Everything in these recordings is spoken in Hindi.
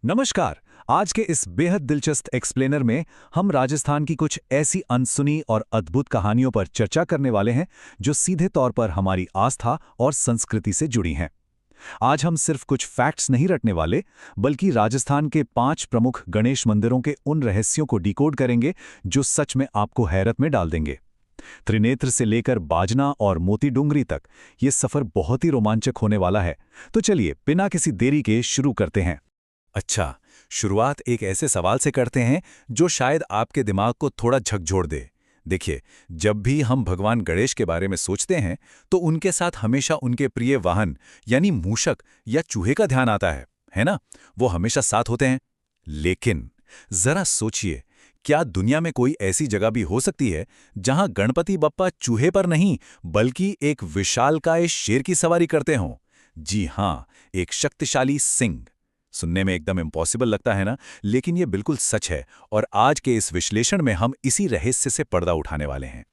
नमस्कार। आज के इस बेहद दिलचस्प एक्सप्लेनर में हम राजस्थान की कुछ ऐसी अनसुनी और अद्भुत कहानियों पर चर्चा करने वाले हैं जो सीधे तौर पर हमारी आस्था और संस्कृति से जुड़ी हैं। आज हम सिर्फ कुछ फैक्ट्स नहीं रटने वाले, बल्कि राजस्थान के 5 प्रमुख गणेश मंदिरों के उन रहस्यों को डिकोड करेंगे जो सच में आपको हैरत में डाल देंगे। त्रिनेत्र से लेकर बाजना और मोती डूंगरी तक ये सफर बहुत ही रोमांचक होने वाला है। तो चलिए बिना किसी देरी के शुरू करते हैं। अच्छा, शुरुआत एक ऐसे सवाल से करते हैं जो शायद आपके दिमाग को थोड़ा झकझोर दे। देखिए, जब भी हम भगवान गणेश के बारे में सोचते हैं तो उनके साथ हमेशा उनके प्रिय वाहन यानी मूषक या चूहे का ध्यान आता है ना? वो हमेशा साथ होते हैं। लेकिन जरा सोचिए, क्या दुनिया में कोई ऐसी जगह भी हो सकती है जहां गणपति बप्पा चूहे पर नहीं बल्कि एक विशालकाय शेर की सवारी करते हों? जी हां, एक शक्तिशाली सिंह। सुनने में एकदम इम्पॉसिबल लगता है ना, लेकिन ये बिल्कुल सच है और आज के इस विश्लेषण में हम इसी रहस्य से पर्दा उठाने वाले हैं।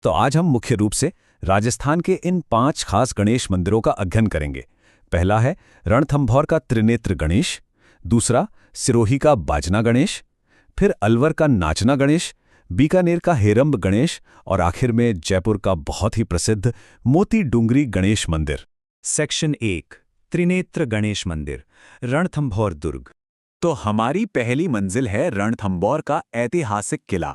तो आज हम मुख्य रूप से राजस्थान के इन 5 खास गणेश मंदिरों का अध्ययन करेंगे। पहला है रणथंभौर का त्रिनेत्र गणेश, दूसरा सिरोही का बाजना गणेश, फिर अलवर का नाचना गणेश, बीकानेर का हेरंब गणेश और आखिर में जयपुर का बहुत ही प्रसिद्ध मोती डूंगरी गणेश मंदिर। सेक्शन 1, त्रिनेत्र गणेश मंदिर, रणथंभौर दुर्ग। तो हमारी पहली मंजिल है रणथंभौर का ऐतिहासिक किला।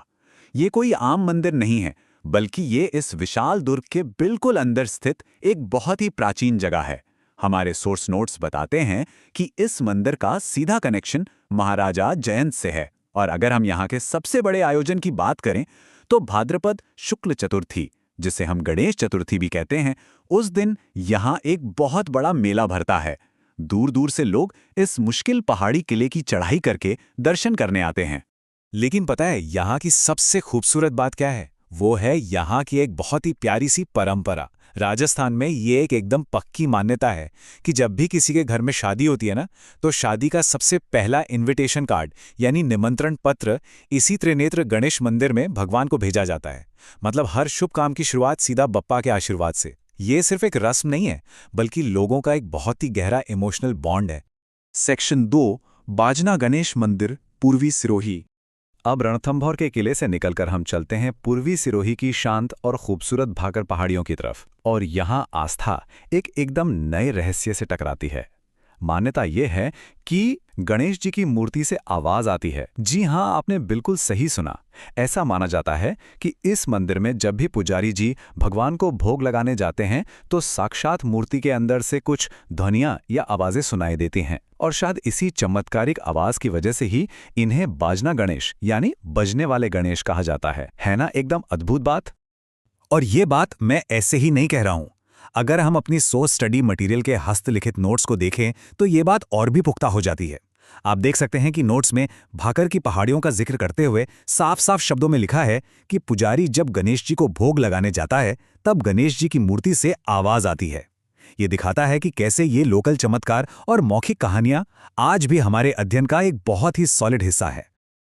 ये कोई आम मंदिर नहीं है, बल्कि ये इस विशाल दुर्ग के बिल्कुल अंदर स्थित एक बहुत ही प्राचीन जगह है। हमारे सोर्स नोट्स बताते हैं कि इस मंदिर का सीधा कनेक्शन महाराजा जयंत से है। और अगर हम यहाँ के सबसे बड़े आयोजन की बात करें तो भाद्रपद शुक्ल चतुर्थी, जिसे हम गणेश चतुर्थी भी कहते हैं, उस दिन यहाँ एक बहुत बड़ा मेला भरता है। दूर दूर से लोग इस मुश्किल पहाड़ी किले की चढ़ाई करके दर्शन करने आते हैं। लेकिन पता है यहाँ की सबसे खूबसूरत बात क्या है? वो है यहाँ की एक बहुत ही प्यारी सी परंपरा। राजस्थान में ये एक एकदम पक्की मान्यता है कि जब भी किसी के घर में शादी होती है ना, तो शादी का सबसे पहला इनविटेशन कार्ड यानी निमंत्रण पत्र इसी त्रिनेत्र गणेश मंदिर में भगवान को भेजा जाता है। मतलब हर शुभ काम की शुरुआत सीधा बप्पा के आशीर्वाद से। ये सिर्फ एक रस्म नहीं है, बल्कि लोगों का एक बहुत ही गहरा इमोशनल बॉन्ड है। सेक्शन 2, बाजना गणेश मंदिर, पूर्वी सिरोही। अब रणथंभौर के किले से निकलकर हम चलते हैं पूर्वी सिरोही की शांत और खूबसूरत भाकर पहाड़ियों की तरफ। और यहाँ आस्था एक एकदम नए रहस्य से टकराती है। मान्यता ये है कि गणेश जी की मूर्ति से आवाज आती है। जी हां, आपने बिल्कुल सही सुना। ऐसा माना जाता है कि इस मंदिर में जब भी पुजारी जी भगवान को भोग लगाने जाते हैं तो साक्षात मूर्ति के अंदर से कुछ ध्वनियां या आवाजें सुनाई देती हैं। और शायद इसी चमत्कारिक आवाज की वजह से ही इन्हें बाजना गणेश यानी बजने वाले गणेश कहा जाता है ना? एकदम अद्भुत बात। और ये बात मैं ऐसे ही नहीं कह रहा हूं। अगर हम अपनी सोर्स स्टडी मटेरियल के हस्तलिखित नोट्स को देखें तो ये बात और भी पुख्ता हो जाती है। आप देख सकते हैं कि नोट्स में भाकर की पहाड़ियों का जिक्र करते हुए साफ साफ शब्दों में लिखा है कि पुजारी जब गणेश जी को भोग लगाने जाता है तब गणेश जी की मूर्ति से आवाज आती है। ये दिखाता है कि कैसे ये लोकल चमत्कार और मौखिक कहानियां आज भी हमारे अध्ययन का एक बहुत ही सॉलिड हिस्सा है।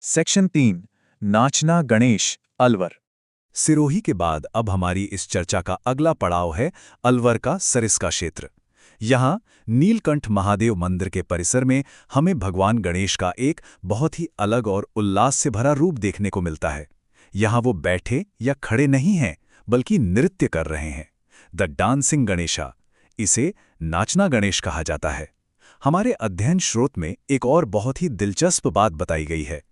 सेक्शन 3, नाचना गणेश, अलवर। सिरोही के बाद अब हमारी इस चर्चा का अगला पड़ाव है अलवर का सरिस्का क्षेत्र। यहाँ नीलकंठ महादेव मंदिर के परिसर में हमें भगवान गणेश का एक बहुत ही अलग और उल्लास से भरा रूप देखने को मिलता है। यहाँ वो बैठे या खड़े नहीं हैं, बल्कि नृत्य कर रहे हैं। द डांसिंग गणेशा, इसे नाचना गणेश कहा जाता है। हमारे अध्ययन स्रोत में एक और बहुत ही दिलचस्प बात बताई गई है।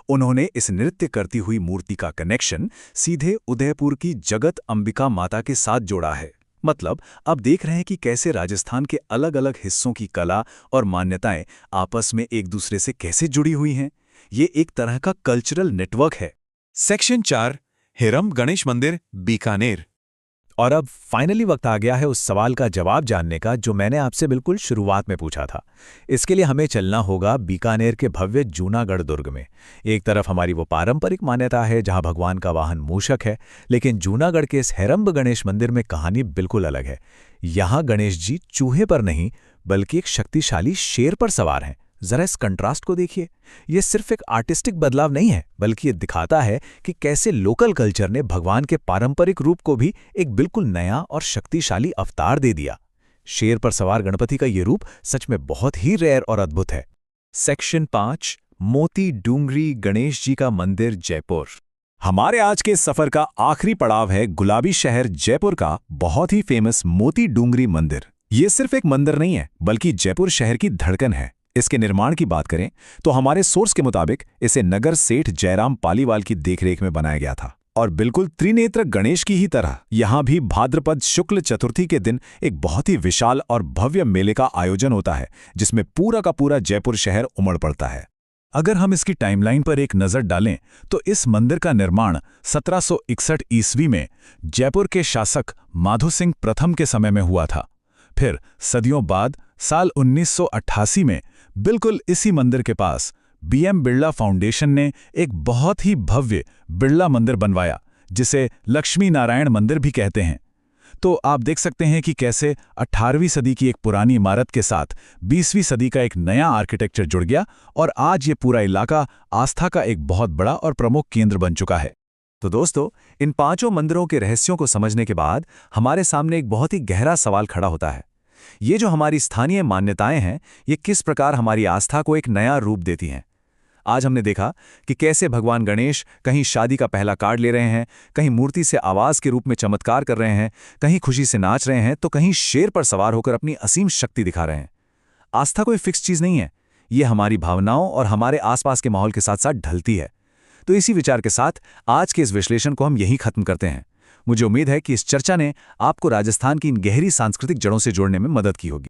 उन्होंने इस नृत्य करती हुई मूर्ति का कनेक्शन सीधे उदयपुर की जगत अंबिका माता के साथ जोड़ा है। मतलब अब देख रहे हैं कि कैसे राजस्थान के अलग अलग हिस्सों की कला और मान्यताएं आपस में एक दूसरे से कैसे जुड़ी हुई हैं। ये एक तरह का कल्चरल नेटवर्क है। सेक्शन 4, हेरंब गणेश मंदिर, बीकानेर। और अब फाइनली वक्त आ गया है उस सवाल का जवाब जानने का जो मैंने आपसे बिल्कुल शुरुआत में पूछा था। इसके लिए हमें चलना होगा बीकानेर के भव्य जूनागढ़ दुर्ग में। एक तरफ हमारी वो पारंपरिक मान्यता है जहां भगवान का वाहन मूषक है, लेकिन जूनागढ़ के इस हेरंब गणेश मंदिर में कहानी बिल्कुल अलग है। यहाँ गणेश जी चूहे पर नहीं बल्कि एक शक्तिशाली शेर पर सवार हैं। जरा इस कंट्रास्ट को देखिए। ये सिर्फ एक आर्टिस्टिक बदलाव नहीं है, बल्कि ये दिखाता है कि कैसे लोकल कल्चर ने भगवान के पारंपरिक रूप को भी एक बिल्कुल नया और शक्तिशाली अवतार दे दिया। शेर पर सवार गणपति का ये रूप सच में बहुत ही रेयर और अद्भुत है। सेक्शन 5 मोती डूंगरी गणेश जी का मंदिर जयपुर। हमारे आज के सफर का आखिरी पड़ाव है गुलाबी शहर जयपुर का बहुत ही फेमस मोती डूंगरी मंदिर। ये सिर्फ एक मंदिर नहीं है, बल्कि जयपुर शहर की धड़कन है। इसके निर्माण की बात करें तो हमारे सोर्स के मुताबिक इसे नगर सेठ जयराम पालीवाल की देखरेख में बनाया गया था। और बिल्कुल त्रिनेत्र गणेश की ही तरह यहाँ भी भाद्रपद शुक्ल चतुर्थी के दिन एक बहुत ही विशाल और भव्य मेले का आयोजन होता है, जिसमें पूरा का पूरा जयपुर शहर उमड़ पड़ता है। अगर हम इसकी टाइमलाइन पर एक नज़र डालें तो इस मंदिर का निर्माण 1761 ईस्वी में जयपुर के शासक माधो सिंह प्रथम के समय में हुआ था। फिर सदियों बाद साल 1988 में बिल्कुल इसी मंदिर के पास बीएम बिरला फाउंडेशन ने एक बहुत ही भव्य बिरला मंदिर बनवाया, जिसे लक्ष्मी नारायण मंदिर भी कहते हैं। तो आप देख सकते हैं कि कैसे 18वीं सदी की एक पुरानी इमारत के साथ 20वीं सदी का एक नया आर्किटेक्चर जुड़ गया और आज ये पूरा इलाका आस्था का एक बहुत बड़ा और प्रमुख केंद्र बन चुका है। तो दोस्तों, इन पांचों मंदिरों के रहस्यों को समझने के बाद हमारे सामने एक बहुत ही गहरा सवाल खड़ा होता है। ये जो हमारी स्थानीय मान्यताएं हैं, ये किस प्रकार हमारी आस्था को एक नया रूप देती हैं। आज हमने देखा कि कैसे भगवान गणेश कहीं शादी का पहला कार्ड ले रहे हैं, कहीं मूर्ति से आवाज के रूप में चमत्कार कर रहे हैं, कहीं खुशी से नाच रहे हैं, तो कहीं शेर पर सवार होकर अपनी असीम शक्ति दिखा रहे हैं। आस्था कोई फिक्स चीज नहीं है, ये हमारी भावनाओं और हमारे आसपास के माहौल के साथ साथ ढलती है। तो इसी विचार के साथ आज के इस विश्लेषण को हम यहीं खत्म करते हैं। मुझे उम्मीद है कि इस चर्चा ने आपको राजस्थान की इन गहरी सांस्कृतिक जड़ों से जोड़ने में मदद की होगी।